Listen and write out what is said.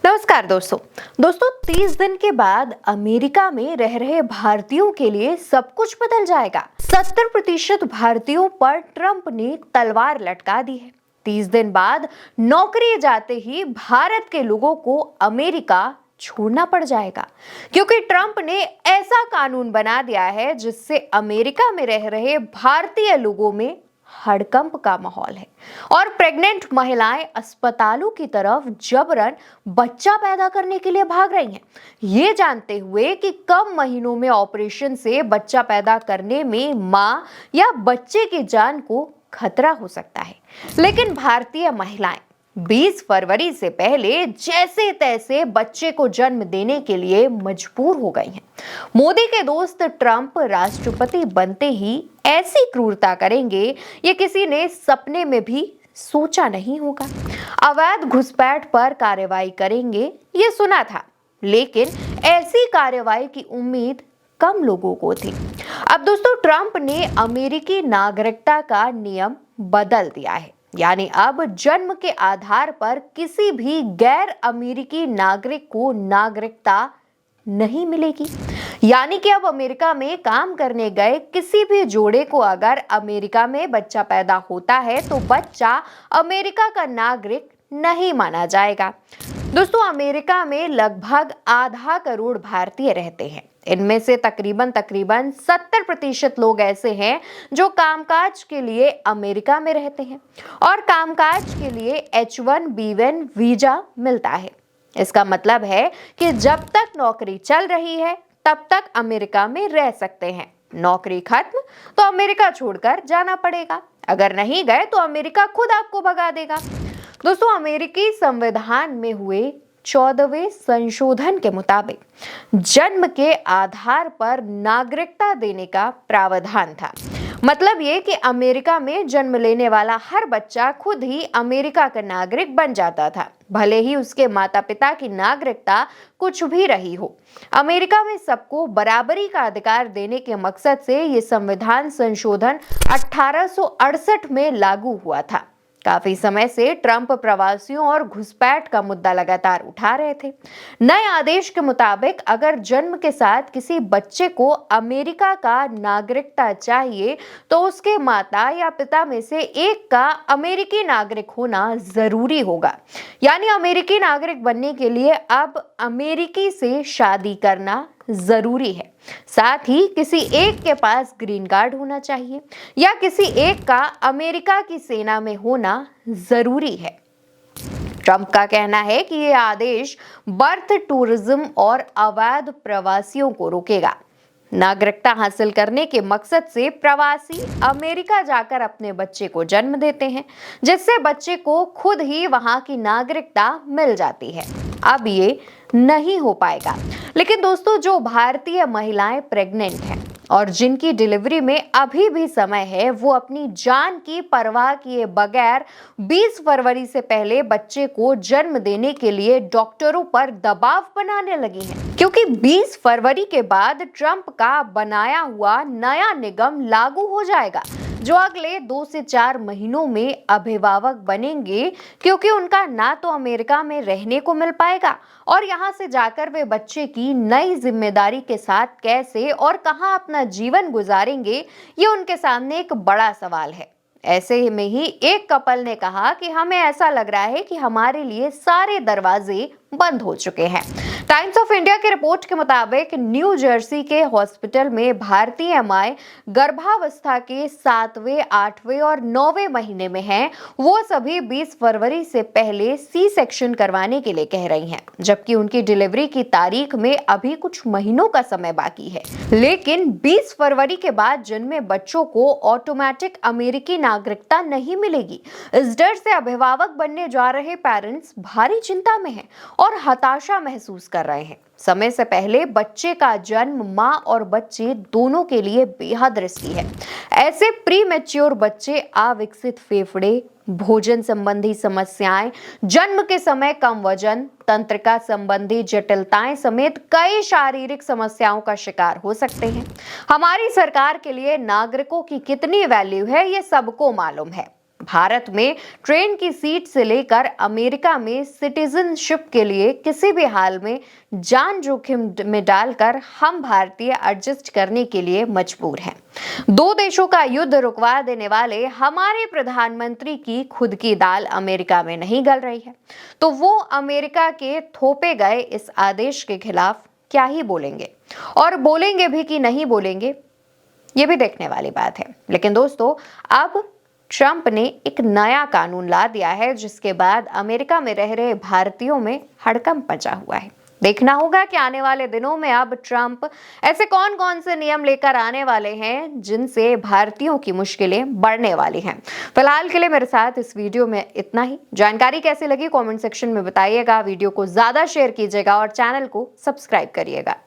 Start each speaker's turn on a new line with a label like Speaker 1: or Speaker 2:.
Speaker 1: नमस्कार दोस्तों 30 दिन के बाद अमेरिका में रह रहे भारतीयों के लिए सब कुछ बदल जाएगा। 70% भारतीयों पर ट्रंप ने तलवार लटका दी है। 30 दिन बाद नौकरी जाते ही भारत के लोगों को अमेरिका छोड़ना पड़ जाएगा, क्योंकि ट्रंप ने ऐसा कानून बना दिया है जिससे अमेरिका में रह रहे भारतीय लोगों में हड़कंप का माहौल है और प्रेग्नेंट महिलाएं अस्पतालों की तरफ जबरन बच्चा पैदा करने के लिए भाग रही हैं, ये जानते हुए कि कम महीनों में ऑपरेशन से बच्चा पैदा करने में मां या बच्चे की जान को खतरा हो सकता है। लेकिन भारतीय महिलाएं 20 फरवरी से पहले जैसे तैसे बच्चे को जन्म देने के लिए मजबूर हो गई हैं। मोदी के दोस्त ट्रंप राष्ट्रपति बनते ही ऐसी क्रूरता करेंगे, ये किसी ने सपने में भी सोचा नहीं होगा। अवैध घुसपैठ पर कार्रवाई करेंगे ये सुना था, लेकिन ऐसी कार्रवाई की उम्मीद कम लोगों को थी। अब दोस्तों ट्रंप ने अमेरिकी नागरिकता का नियम बदल दिया है, यानी अब जन्म के आधार पर किसी भी गैर अमेरिकी नागरिक को नागरिकता नहीं मिलेगी। यानी कि अब अमेरिका में काम करने गए किसी भी जोड़े को अगर अमेरिका में बच्चा पैदा होता है तो बच्चा अमेरिका का नागरिक नहीं माना जाएगा। दोस्तों अमेरिका में लगभग आधा करोड़ भारतीय रहते हैं। इनमें से तकरीबन 70% लोग ऐसे हैं जो कामकाज के लिए अमेरिका में रहते हैं और कामकाज के लिए H1B1 वीजा मिलता है। इसका मतलब है कि जब तक नौकरी चल रही है तब तक अमेरिका में रह सकते हैं। नौकरी खत्म तो अमेरिका छोड़कर जाना पड़ेगा। अगर नहीं गए तो अमेरिका खुद आपको भगा देगा। दोस्तों अमेरिकी संविधान में हुए 14वें संशोधन के मुताबिक जन्म के आधार पर नागरिकता देने का प्रावधान था। मतलब ये कि अमेरिका में जन्म लेने वाला हर बच्चा खुद ही अमेरिका का नागरिक बन जाता था, भले ही उसके माता पिता की नागरिकता कुछ भी रही हो। अमेरिका में सबको बराबरी का अधिकार देने के मकसद से ये संविधान संशोधन 1868 में लागू हुआ था। काफी समय से ट्रंप प्रवासियों और घुसपैठ का मुद्दा लगातार उठा रहे थे। नए आदेश के मुताबिक अगर जन्म के साथ किसी बच्चे को अमेरिका का नागरिकता चाहिए तो उसके माता या पिता में से एक का अमेरिकी नागरिक होना जरूरी होगा। यानी अमेरिकी नागरिक बनने के लिए अब अमेरिकी से शादी करना जरूरी है। साथ ही किसी एक के पास ग्रीन कार्ड होना चाहिए या किसी एक का अमेरिका की सेना में होना जरूरी है। ट्रंप का कहना है कि यह आदेश बर्थ टूरिज्म और अवैध प्रवासियों को रोकेगा। नागरिकता हासिल करने के मकसद से प्रवासी अमेरिका जाकर अपने बच्चे को जन्म देते हैं, जिससे बच्चे को खुद ही वहां की नागरिकता मिल जाती है। अब ये नहीं हो पाएगा। लेकिन दोस्तों जो भारतीय महिलाएं प्रेग्नेंट हैं और जिनकी डिलीवरी में अभी भी समय है, वो अपनी जान की परवाह किए बगैर 20 फरवरी से पहले बच्चे को जन्म देने के लिए डॉक्टरों पर दबाव बनाने लगी हैं, क्योंकि 20 फरवरी के बाद ट्रंप का बनाया हुआ नया नियम लागू हो जाएगा, जो अगले 2 से 4 महीनों में अभिभावक बनेंगे, क्योंकि उनका ना तो अमेरिका में रहने को मिल पाएगा और यहाँ से जाकर वे बच्चे की नई जिम्मेदारी के साथ कैसे और कहाँ अपना जीवन गुजारेंगे, ये उनके सामने एक बड़ा सवाल है। ऐसे में ही एक कपल ने कहा कि हमें ऐसा लग रहा है कि हमारे लिए सारे दरवाजे बंद हो चुके हैं। टाइम्स ऑफ इंडिया की रिपोर्ट के मुताबिक न्यू जर्सी के हॉस्पिटल में भारतीय मां गर्भावस्था के 7वें, 8वें और 9वें महीने में हैं। वो सभी 20 फरवरी से पहले सी सेक्शन करवाने के लिए कह रही हैं, जबकि उनकी डिलीवरी की तारीख में अभी कुछ महीनों का समय बाकी है। लेकिन 20 फरवरी के बाद जन्मे बच्चों को ऑटोमेटिक अमेरिकी नागरिकता नहीं मिलेगी। इस डर से अभिभावक बनने जा रहे पेरेंट्स भारी चिंता में हैं और हताशा महसूस कर रहे हैं। समय से पहले बच्चे का जन्म मां और बच्चे दोनों के लिए बेहद रिस्की है। ऐसे प्री मैच्योर बच्चे अविकसित फेफड़े, भोजन संबंधी समस्याएं, जन्म के समय कम वजन, तंत्रिका संबंधी जटिलताएं समेत कई शारीरिक समस्याओं का शिकार हो सकते हैं। हमारी सरकार के लिए नागरिकों की कितनी वैल्यू है ये सबको मालूम है। भारत में ट्रेन की सीट से लेकर अमेरिका में सिटीजनशिप के लिए किसी भी हाल में जान जोखिम में डालकर हम भारतीय एडजस्ट करने के लिए मजबूर हैं। दो देशों का युद्ध रुकवा देने वाले हमारे प्रधानमंत्री की खुद की दाल अमेरिका में नहीं गल रही है, तो वो अमेरिका के थोपे गए इस आदेश के खिलाफ क्या ही बोलेंगे, और बोलेंगे भी कि नहीं बोलेंगे, ये भी देखने वाली बात है। लेकिन दोस्तों, अब ट्रंप ने एक नया कानून ला दिया है, जिसके बाद अमेरिका में रह रहे भारतीयों में हड़कंप मचा हुआ है। देखना होगा कि आने वाले दिनों में अब ट्रंप ऐसे कौन कौन से नियम लेकर आने वाले हैं जिनसे भारतीयों की मुश्किलें बढ़ने वाली हैं। फिलहाल के लिए मेरे साथ इस वीडियो में इतना ही। जानकारी कैसी लगी कमेंट सेक्शन में बताइएगा, वीडियो को ज्यादा शेयर कीजिएगा और चैनल को सब्सक्राइब करिएगा।